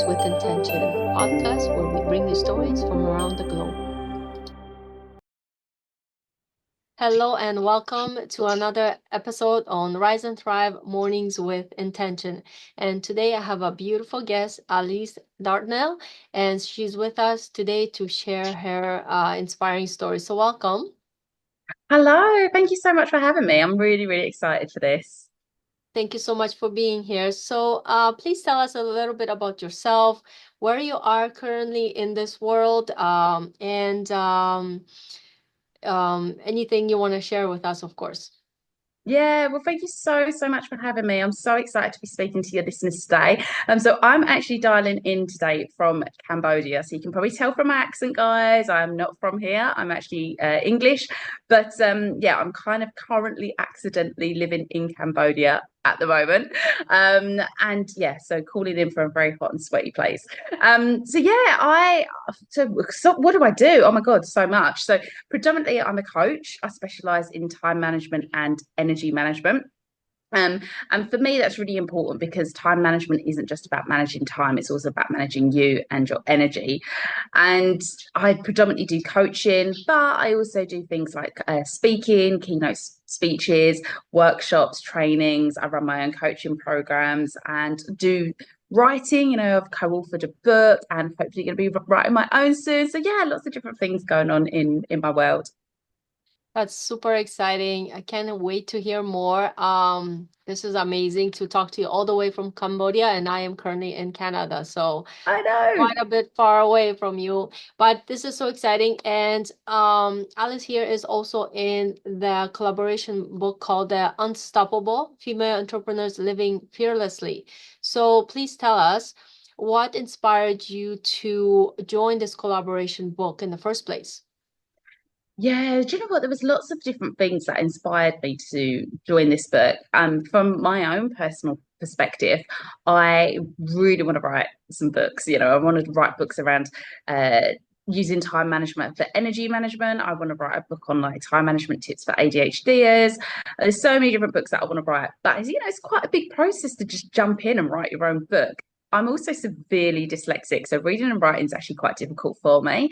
with Intention, podcast where we bring you stories from around the globe. Hello and welcome to another episode on Rise and Thrive Mornings with Intention. And today I have a beautiful guest, Alice Dartnell, and she's with us today to share her inspiring story. So welcome. Hello, thank you so much for having me. I'm really, really excited for this. Thank you so much for being here. So, please tell us a little bit about yourself, where you are currently in this world, and anything you want to share with us, of course. Yeah, well, thank you so much for having me. I'm so excited to be speaking to your listeners today. So I'm actually dialing in today from Cambodia. So you can probably tell from my accent, guys, I'm not from here. I'm actually English, but yeah, I'm kind of currently accidentally living in Cambodia at the moment. And yeah, so calling in from a very hot and sweaty place. So yeah, so what do I do? Oh my God, so much. So predominantly, I'm a coach. I specialize in time management and energy management. Um, and for me, that's really important because time management isn't just about managing time, it's also about managing you and your energy. And I predominantly do coaching, but I also do things like speaking, keynote speeches, workshops, trainings. I run my own coaching programs and do writing. I've co-authored a book and hopefully going to be writing my own soon. So yeah, lots of different things going on in my world. That's super exciting. I can't wait to hear more. This is amazing to talk to you all the way from Cambodia, and I am currently in Canada, so I know. quite a bit far away from you. But this is so exciting. And Alice here is also in the collaboration book called The Unstoppable Female Entrepreneurs Living Fearlessly. So please tell us what inspired you to join this collaboration book in the first place? Yeah, do you know what? There was lots of different things that inspired me to join this book. From my own personal perspective, I really want to write some books. I want to write books around uh, using time management for energy management. I want to write a book on like time management tips for ADHDers. There's so many different books that I want to write, but it's quite a big process to just jump in and write your own book. I'm also severely dyslexic, so reading and writing is actually quite difficult for me.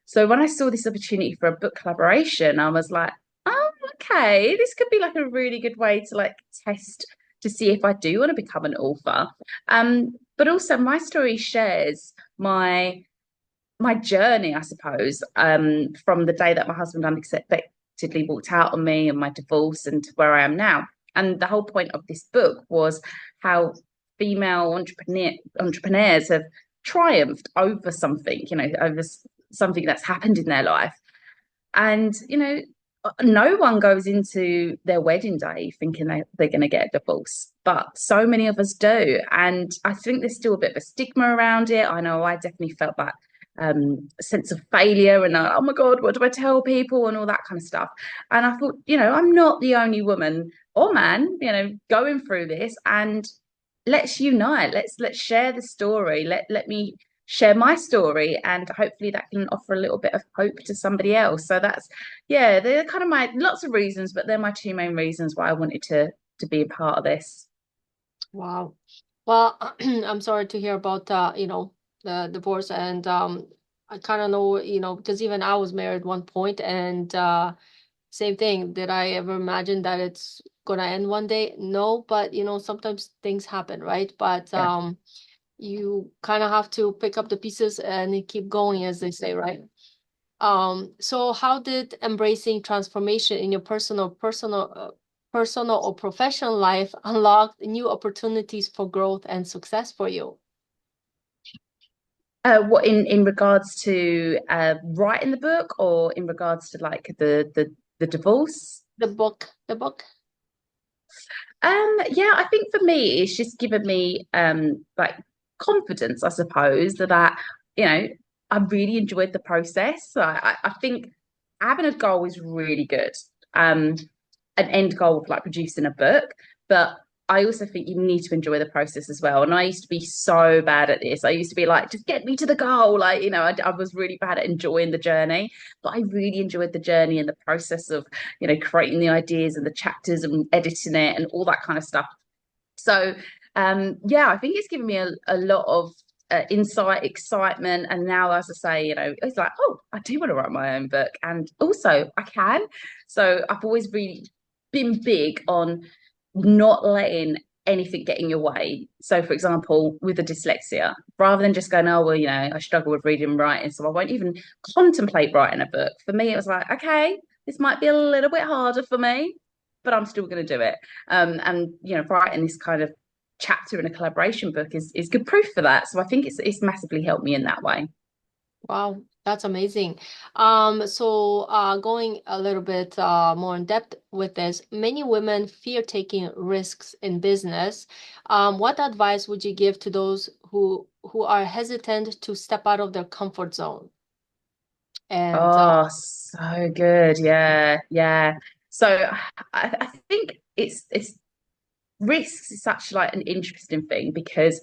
So when I saw this opportunity for a book collaboration, I was like, oh, okay, this could be like a really good way to like test to see if I do want to become an author. But also my story shares my journey, I suppose, from the day that my husband unexpectedly walked out on me and my divorce and to where I am now. And the whole point of this book was how female entrepreneurs have triumphed over something, over something that's happened in their life. And, no one goes into their wedding day thinking they're going to get a divorce, but so many of us do. And I think there's still a bit of a stigma around it. I know I definitely felt that sense of failure and oh my God, what do I tell people and all that kind of stuff. And I thought, I'm not the only woman or man, going through this, and let's unite. Let's share the story. Let me share my story, and hopefully that can offer a little bit of hope to somebody else. So yeah, they're kind of my lots of reasons, but they're my two main reasons why I wanted to be a part of this. Wow. Well, I'm sorry to hear about the divorce, and I kind of know, because even I was married at one point, and same thing. Did I ever imagine that it's gonna end one day? No, but sometimes things happen, right? But Yeah. you kind of have to pick up the pieces and keep going, as they say, right? So how did embracing transformation in your personal or professional life unlock new opportunities for growth and success for you? What in regards to writing the book, or in regards to like the divorce? The book. Yeah, I think for me, it's just given me like confidence, I suppose, that I really enjoyed the process. So I think having a goal is really good. Um, an end goal of like producing a book, but I also think you need to enjoy the process as well. And I used to be so bad at this. I used to be like, just get me to the goal. Like, I was really bad at enjoying the journey, but I really enjoyed the journey and the process of, creating the ideas and the chapters and editing it and all that kind of stuff. So, yeah, I think it's given me a lot of insight, excitement. And now, as I say, it's like, oh, I do want to write my own book. And also I can. So I've always really been big on not letting anything get in your way. So, for example, with the dyslexia, rather than just going, oh, well, I struggle with reading and writing, so I won't even contemplate writing a book. For me, it was like, okay, this might be a little bit harder for me, but I'm still going to do it. And writing this kind of chapter in a collaboration book is good proof for that. So I think it's massively helped me in that way. Wow, that's amazing. So going a little bit more in depth with this, many women fear taking risks in business. What advice would you give to those who are hesitant to step out of their comfort zone? And Oh, so good. Yeah, yeah. So I think it's risks is such like an interesting thing because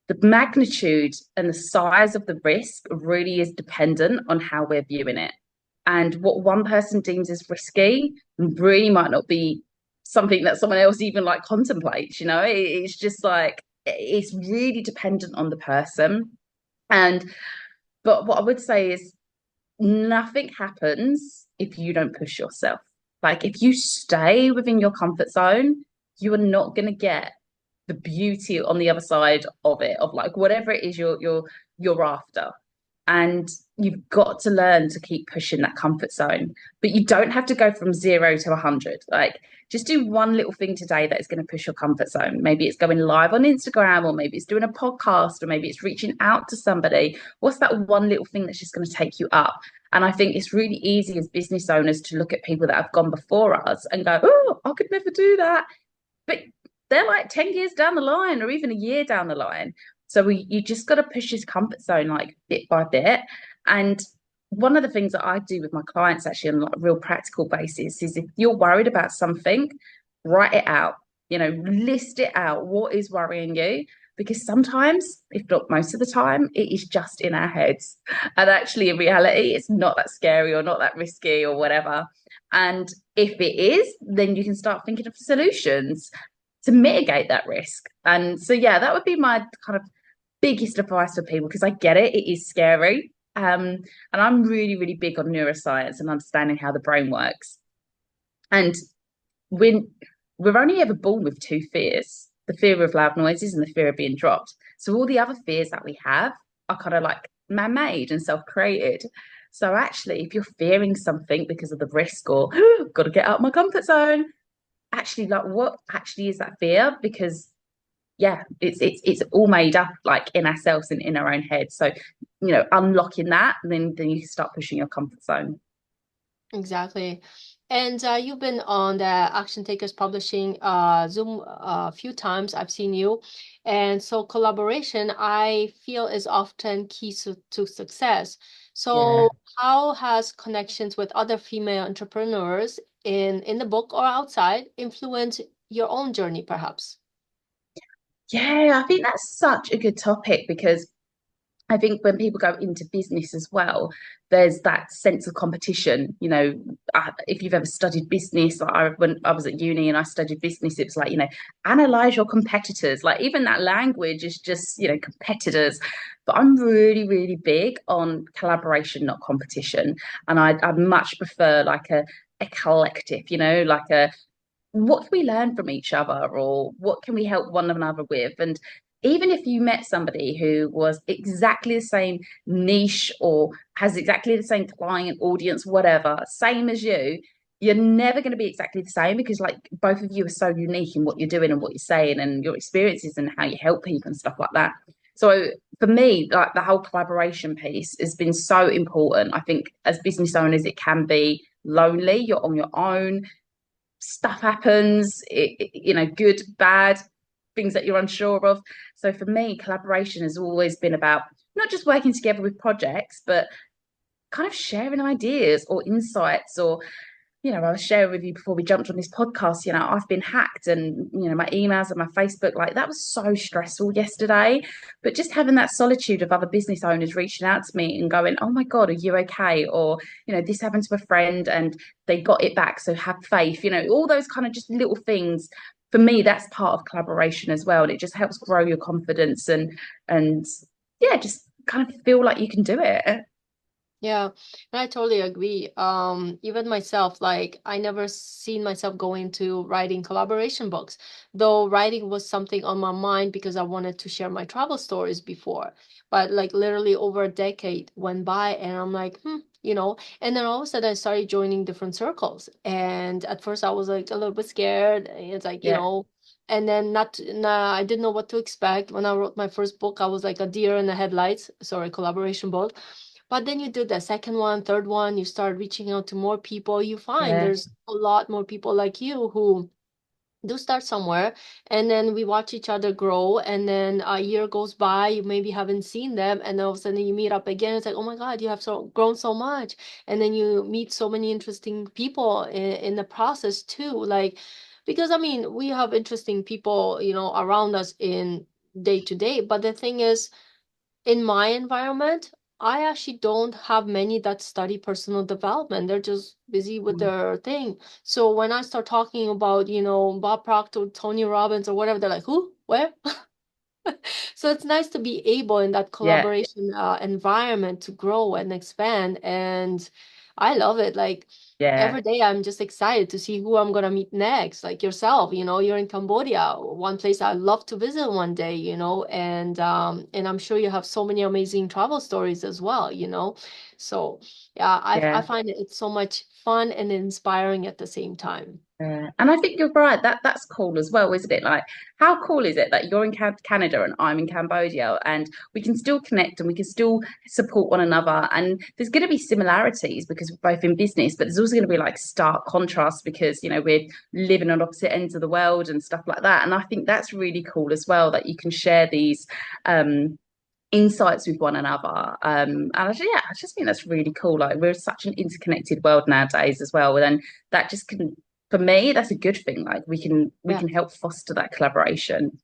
the magnitude and the size of the risk really is dependent on how we're viewing it. And what one person deems as risky really might not be something that someone else even like contemplates, it's just like it's really dependent on the person. And but what I would say is nothing happens if you don't push yourself. Like if you stay within your comfort zone, you are not going to get the beauty on the other side of it, of like whatever it is you're after. And you've got to learn to keep pushing that comfort zone. But you don't have to go from 0 to 100. Like just do one little thing today that is going to push your comfort zone. Maybe it's going live on Instagram, or maybe it's doing a podcast, or maybe it's reaching out to somebody. What's that one little thing that's just going to take you up? And I think it's really easy as business owners to look at people that have gone before us and go, oh, I could never do that. But they're like 10 years down the line or even a year down the line. So you just got to push his comfort zone like bit by bit. And one of the things that I do with my clients actually on like a real practical basis is if you're worried about something, write it out, list it out. What is worrying you? Because sometimes, if not most of the time, it is just in our heads. And actually, in reality, it's not that scary or not that risky or whatever. And if it is, then you can start thinking of solutions to mitigate that risk. And so, yeah, that would be my kind of biggest advice for people because I get it. It is scary. And I'm really, really big on neuroscience and understanding how the brain works. And when we're only ever born with two fears, the fear of loud noises and the fear of being dropped. So all the other fears that we have are kind of like man-made and self-created. So actually, if you're fearing something because of the risk or got to get out of my comfort zone, actually like what actually is that fear? Because yeah, it's all made up like in ourselves and in our own heads. So, unlocking that, then you can start pushing your comfort zone. exactly. And you've been on the Action Takers Publishing Zoom a few times. I've seen you. And so collaboration, I feel, is often key to success. Yeah. So how has connections with other female entrepreneurs in the book or outside influenced your own journey, perhaps? Yeah, I think that's such a good topic because I think when people go into business as well, there's that sense of competition. If you've ever studied business, like when I was at uni and I studied business, it was like, analyze your competitors. Like even that language is just, competitors. But I'm really, really big on collaboration, not competition. And I much prefer like a collective, like a what can we learn from each other or what can we help one another with? And even if you met somebody who was exactly the same niche or has exactly the same client audience, whatever, same as you, you're never going to be exactly the same because like both of you are so unique in what you're doing and what you're saying and your experiences and how you help people and stuff like that. So for me, like the whole collaboration piece has been so important. I think as business owners, it can be lonely. You're on your own, stuff happens, good, bad, things that you're unsure of. So for me, collaboration has always been about not just working together with projects, but kind of sharing ideas or insights or I was sharing with you before we jumped on this podcast, I've been hacked and, my emails and my Facebook, like that was so stressful yesterday. But just having that solitude of other business owners reaching out to me and going, oh my God, are you okay? Or, this happened to a friend and they got it back. So have faith, all those kind of just little things for me, that's part of collaboration as well. And it just helps grow your confidence and yeah, just kind of feel like you can do it. Yeah, and I totally agree. Even myself, like I never seen myself going to writing collaboration books, though writing was something on my mind because I wanted to share my travel stories before. But like literally over a decade went by and I'm like, and then all of a sudden I started joining different circles. And at first I was like a little bit scared. And it's like, Yeah, and then not, nah, I didn't know what to expect. When I wrote my first book, I was like a deer in the headlights, sorry, collaboration book. But then you do the second one, third one, you start reaching out to more people. You find yeah, there's a lot more people like you who do start somewhere, and then we watch each other grow, and then a year goes by, you maybe haven't seen them, and then all of a sudden you meet up again. It's like, oh my God, you have so grown so much. And then you meet so many interesting people in the process too. Like, because I mean, we have interesting people, around us in day to day, but the thing is, in my environment, I actually don't have many that study personal development. They're just busy with mm, their thing. So when I start talking about, Bob Proctor, Tony Robbins, or whatever, they're like, who? Where? So it's nice to be able in that yeah, collaboration environment to grow and expand. And I love it. Like yeah, every day, I'm just excited to see who I'm gonna meet next. Like yourself, you're in Cambodia, one place I'd love to visit one day, and I'm sure you have so many amazing travel stories as well, So yeah, I yeah. find it's so much fun and inspiring at the same time. Yeah. And I think you're right. That's cool as well, isn't it? Like, how cool is it that you're in Canada and I'm in Cambodia, and we can still connect and we can still support one another? And there's going to be similarities because we're both in business, but there's also going to be like stark contrasts because we're living on opposite ends of the world and stuff like that. And I think that's really cool as well that you can share these insights with one another. I just think that's really cool. Like we're such an interconnected world nowadays as well. And then that just can, for me, that's a good thing. Like we Yeah. can help foster that collaboration.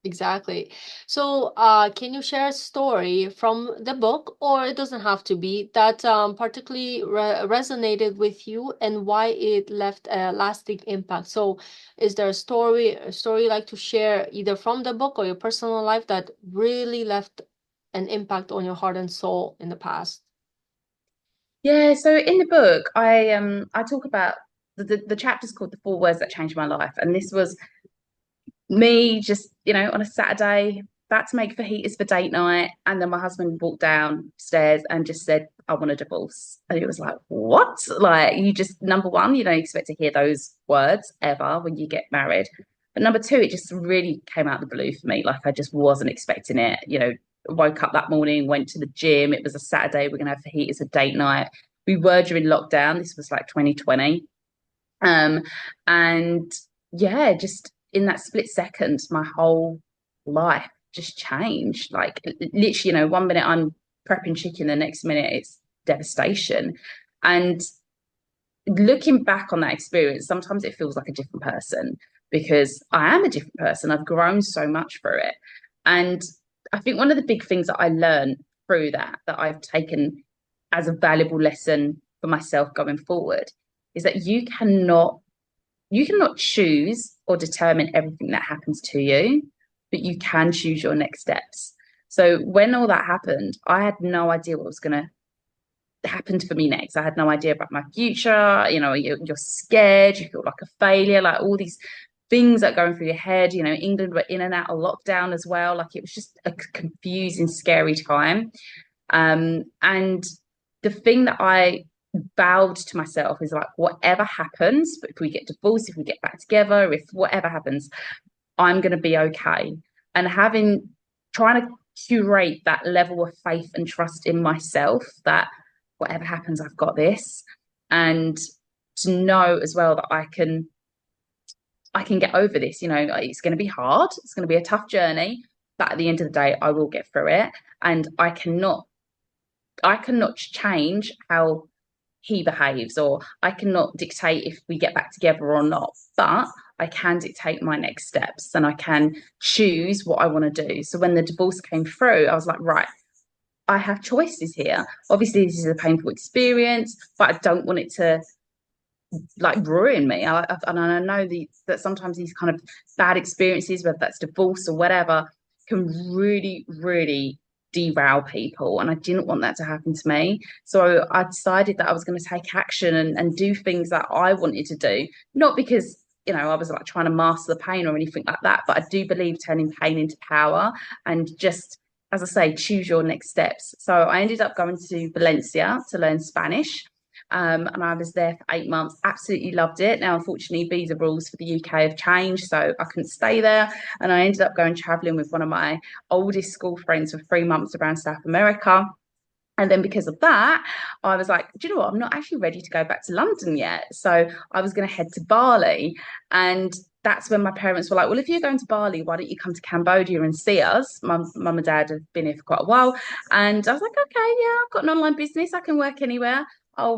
Exactly. So, can you share a story from the book, or it doesn't have to be, that particularly resonated with you and why it left a lasting impact? So, is there a story you like to share either from the book or your personal life that really left an impact on your heart and soul in the past? Yeah, so in the book, I talk about the chapter's called The Four Words That Changed My Life. And this was me just, on a Saturday, about to make fajitas for date night. And then my husband walked downstairs and just said, I want a divorce. And it was like, what? Like, you just, number one, you don't expect to hear those words ever when you get married. But number two, it just really came out of the blue for me. Like, I just wasn't expecting it. Woke up that morning, went to the gym. It was a Saturday. We're going to have fajitas for date night. We were during lockdown. This was like 2020. Um, and yeah, just in that split second, my whole life just changed. Like literally, one minute I'm prepping chicken, the next minute it's devastation. And looking back on that experience, sometimes it feels like a different person because I am a different person. I've grown so much through it. And I think one of the big things that I learned through that I've taken as a valuable lesson for myself going forward is that you cannot choose or determine everything that happens to you, but you can choose your next steps. So when all that happened, I had no idea what was going to happen for me next. I had no idea about my future. You're scared, you feel like a failure, like all these things that are going through your head. England were in and out of lockdown as well. Like it was just a confusing, scary time. And the thing that I vowed to myself is like, whatever happens, but if we get divorced, if we get back together, if whatever happens, I'm going to be okay. And trying to curate that level of faith and trust in myself that whatever happens, I've got this. And to know as well that I can get over this. It's going to be hard. It's going to be a tough journey, but at the end of the day, I will get through it. And I cannot change how he behaves, or I cannot dictate if we get back together or not. But I can dictate my next steps and I can choose what I want to do. So when the divorce came through, I was like, right, I have choices here. Obviously, this is a painful experience, but I don't want it to like ruin me. And I know that sometimes these kind of bad experiences, whether that's divorce or whatever, can really, really derail people. And I didn't want that to happen to me. So I decided that I was going to take action and do things that I wanted to do, not because I was like trying to master the pain or anything like that, but I do believe turning pain into power and just, as I say, choose your next steps. So I ended up going to Valencia to learn Spanish. And I was there for 8 months. Absolutely loved it. Now, unfortunately, visa rules for the UK have changed, so I couldn't stay there. And I ended up going traveling with one of my oldest school friends for 3 months around South America. And then because of that, I was like, do you know what? I'm not actually ready to go back to London yet. So I was going to head to Bali. And that's when my parents were like, well, if you're going to Bali, why don't you come to Cambodia and see us? My mum and dad have been here for quite a while. And I was like, okay, yeah, I've got an online business. I can work anywhere. I'll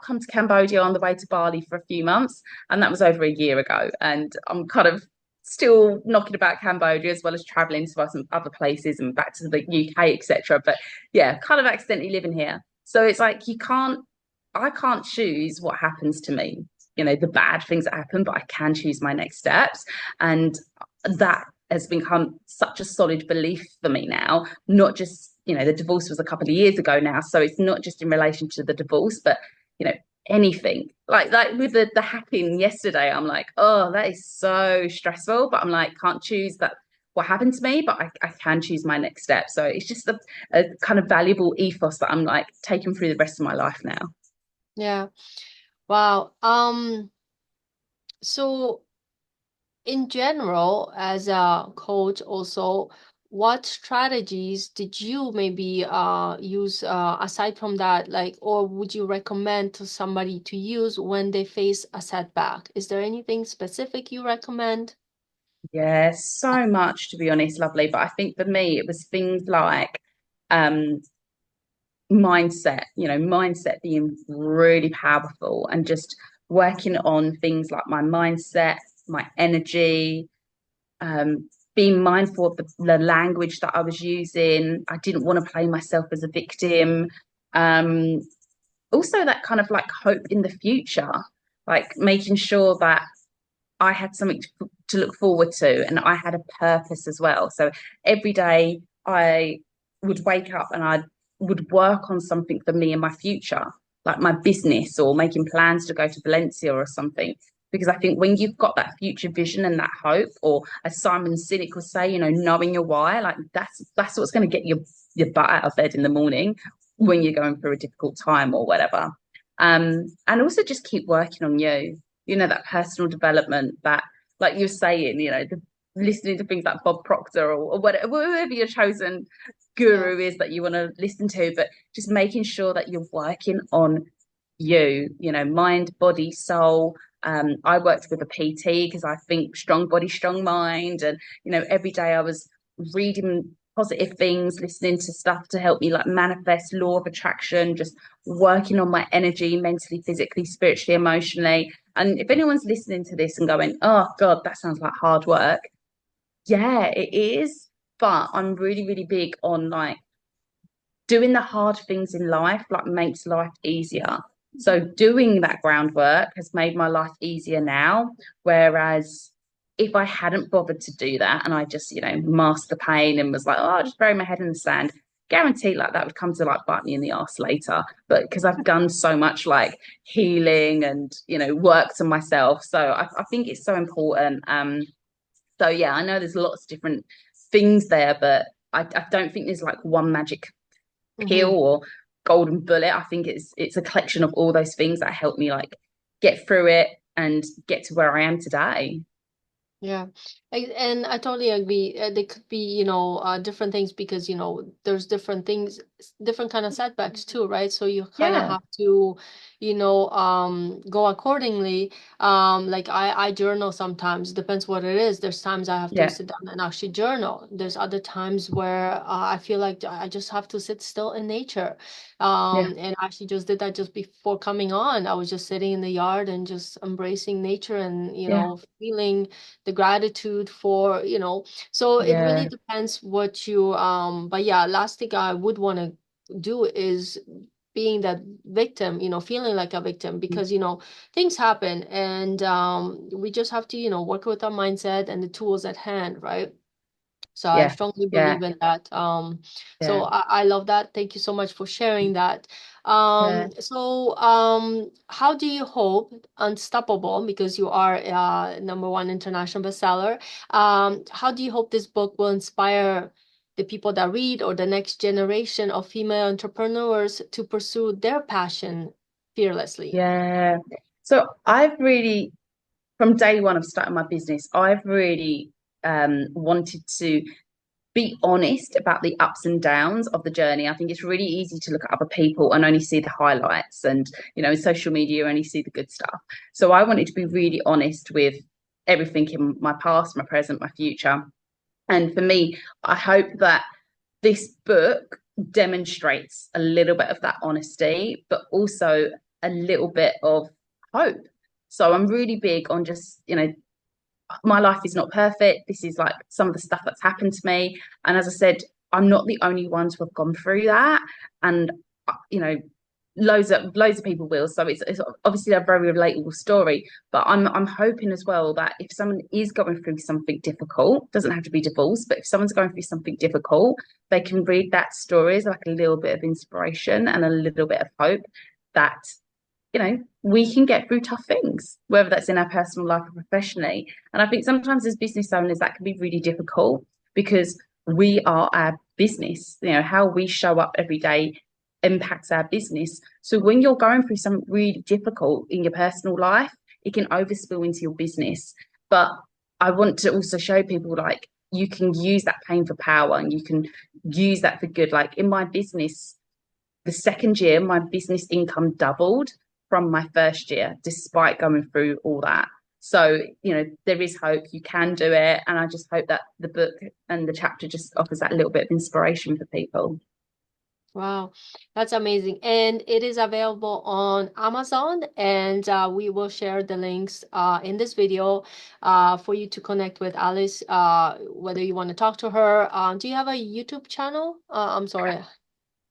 come to Cambodia on the way to Bali for a few months. And that was over a year ago. And I'm kind of still knocking about Cambodia as well as traveling to some other places and back to the UK, etc. But yeah, kind of accidentally living here. So it's like I can't choose what happens to me, the bad things that happen, but I can choose my next steps. And that has become such a solid belief for me now, not just, the divorce was a couple of years ago now. So it's not just in relation to the divorce, but, you know, anything like with the hacking yesterday, I'm like, oh, that is so stressful. But I'm like, can't choose that what happened to me, but I can choose my next step. So it's just a kind of valuable ethos that I'm like taking through the rest of my life now. Yeah. Wow. So in general, as a coach also, what strategies did you maybe use aside from that, like, or would you recommend to somebody to use when they face a setback? Is there anything specific you recommend? Yeah, so much to be honest, lovely. But I think for me, it was things like um mindset, mindset being really powerful and just working on things like my mindset, my energy, being mindful of the language that I was using. I didn't want to play myself as a victim. Um, Also, that kind of like hope in the future, like making sure that I had something to look forward to and I had a purpose as well. So every day I would wake up and I would work on something for me in my future, like my business or making plans to go to Valencia or something. Because I think when you've got that future vision and that hope, or as Simon Sinek would say, knowing your why, like that's what's going to get your butt out of bed in the morning when you're going through a difficult time or whatever. And also just keep working on you, that personal development that, like you're saying, listening to things like Bob Proctor or whatever, whoever your chosen Yeah. guru is that you want to listen to, but just making sure that you're working on you, mind, body, soul. I worked with a PT because I think strong body, strong mind. And, every day I was reading positive things, listening to stuff to help me like manifest law of attraction, just working on my energy, mentally, physically, spiritually, emotionally. And if anyone's listening to this and going, oh God, that sounds like hard work. Yeah, it is. But I'm really, really big on like doing the hard things in life, like makes life easier. So doing that groundwork has made my life easier now. Whereas if I hadn't bothered to do that and I just, masked the pain and was like, oh, I'll just bury my head in the sand, guarantee like that would come to like bite me in the ass later. But because I've done so much like healing and, worked on myself. So I think it's so important. So yeah, I know there's lots of different things there, but I don't think there's like one magic pill Mm-hmm. or golden bullet. I think it's a collection of all those things that help me like get through it and get to where I am today. Yeah, and I totally agree. They could be, different things because, there's different things, different kind of setbacks too, right? So you kind of Yeah, have to, go accordingly. Like I journal sometimes, depends what it is. There's times I have to yeah, sit down and actually journal. There's other times where I feel like I just have to sit still in nature. yeah, And I actually just did that just before coming on. I was just sitting in the yard and just embracing nature and, yeah, feeling the gratitude for, so it really yeah, depends what you but yeah, last thing I would want to do is being that victim, feeling like a victim, because things happen, and we just have to work with our mindset and the tools at hand, right? So I Yeah, strongly yeah, believe in that. So yeah, I love that. Thank you so much for sharing that. yeah, How do you hope Unstoppable, because you are number one international bestseller, how do you hope this book will inspire the people that read, or the next generation of female entrepreneurs, to pursue their passion fearlessly? yeah. So I've really, from day one of starting my business, I've really wanted to be honest about the ups and downs of the journey. I think it's really easy to look at other people and only see the highlights, and in social media only see the good stuff. So I wanted to be really honest with everything in my past, my present, my future. And for me, I hope that this book demonstrates a little bit of that honesty, but also a little bit of hope. So I'm really big on just, my life is not perfect. This is like some of the stuff that's happened to me. And as I said, I'm not the only one to have gone through that. And, you know, loads of people will. So it's obviously a very relatable story. But I'm hoping as well that if someone is going through something difficult, doesn't have to be divorce, but if someone's going through something difficult, they can read that story as like a little bit of inspiration and a little bit of hope that we can get through tough things, whether that's in our personal life or professionally. And I think sometimes as business owners, that can be really difficult because we are our business. How we show up every day impacts our business. So when you're going through something really difficult in your personal life, it can overspill into your business. But I want to also show people like you can use that pain for power and you can use that for good. Like in my business, the second year, my business income doubled from my first year, despite going through all that. So, there is hope. You can do it. And I just hope that the book and the chapter just offers that little bit of inspiration for people. Wow, that's amazing. And it is available on Amazon, and we will share the links in this video for you to connect with Alice, whether you want to talk to her. Do you have a YouTube channel? I'm sorry.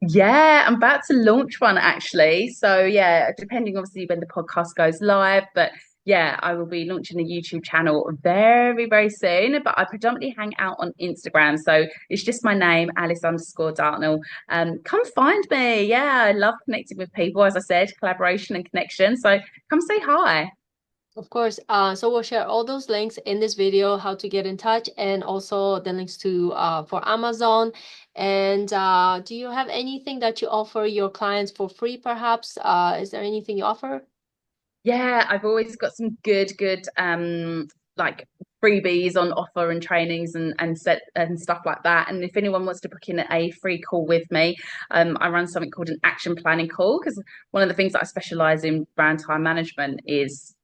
Yeah, I'm about to launch one actually. So yeah, depending obviously when the podcast goes live, but yeah, I will be launching a YouTube channel very, very soon. But I predominantly hang out on Instagram. So it's just my name, Alice_Dartnell. Come find me. Yeah, I love connecting with people, as I said, collaboration and connection. So come say hi. Of course. So we'll share all those links in this video, how to get in touch, and also the links to for Amazon. And do you have anything that you offer your clients for free, perhaps? Is there anything you offer? Yeah, I've always got some good like freebies on offer and trainings and set and stuff like that. And if anyone wants to book in a free call with me, I run something called an action planning call because one of the things that I specialize in brand time management is,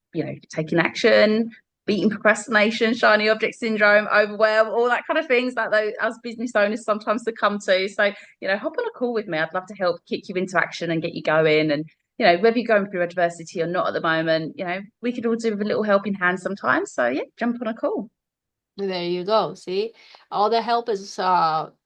taking action, beating procrastination, shiny object syndrome, overwhelm, all that kind of things that those as business owners sometimes succumb to. So, hop on a call with me. I'd love to help kick you into action and get you going. And whether you're going through adversity or not at the moment, we could all do with a little helping hand sometimes. So yeah, jump on a call. There you go. See, all the help is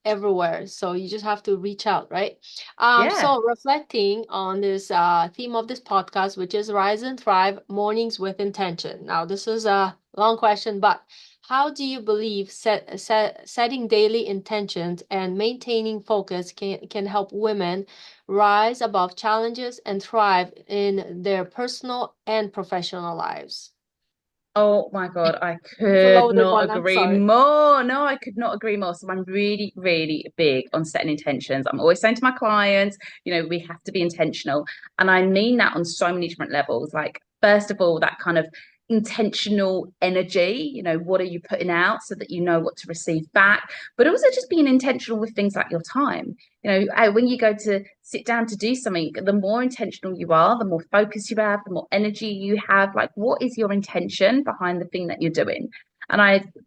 everywhere. So you just have to reach out, right? Yeah. So reflecting on this theme of this podcast, which is Rise and Thrive Mornings with Intention. Now, this is a long question, but how do you believe setting daily intentions and maintaining focus can help women rise above challenges and thrive in their personal and professional lives? Oh my God, I It's a could loaded not one. I'm agree sorry. more. No, I could not agree more. So I'm really, really big on setting intentions. I'm always saying to my clients, we have to be intentional. And I mean that on so many different levels. Like, first of all, that kind of intentional energy, what are you putting out so that you know what to receive back, but also just being intentional with things like your time. When you go to sit down to do something, the more intentional you are, the more focus you have, the more energy you have. Like, what is your intention behind the thing that you're doing? And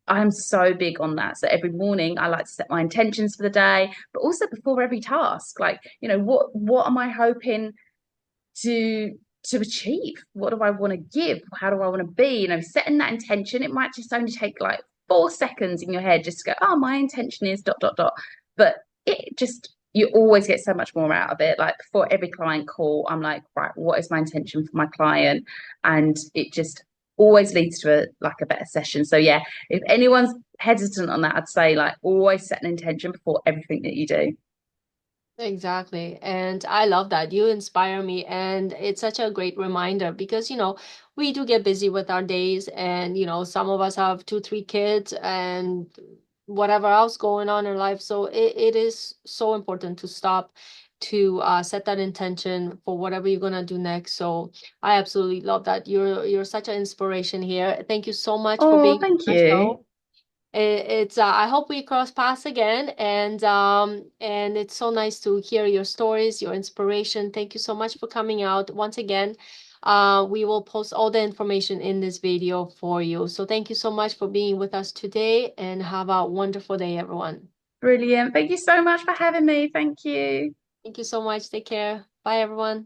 I'm so big on that. So every morning I like to set my intentions for the day, but also before every task. Like, what am I hoping to achieve? What do I want to give? How do I want to be? Setting that intention, it might just only take like 4 seconds in your head just to go, oh, my intention is dot dot dot. But it just you always get so much more out of it. Like before every client call, I'm like, right, what is my intention for my client? And it just always leads to a better session. So yeah, if anyone's hesitant on that, I'd say like always set an intention before everything that you do. Exactly. And I love that. You inspire me. And it's such a great reminder because, we do get busy with our days and, some of us have two, three kids and whatever else going on in life. So it is so important to stop to set that intention for whatever you're gonna do next. So I absolutely love that. You're such an inspiration here. Thank you so much for Oh, being thank on our you. show. It's I hope we cross paths again, and it's so nice to hear your stories, your inspiration. Thank you so much for coming out once again. We will post all the information in this video for you. So thank you so much for being with us today, and have a wonderful day, everyone. Brilliant. Thank you so much for having me. Thank you. Thank you so much. Take care. Bye, everyone.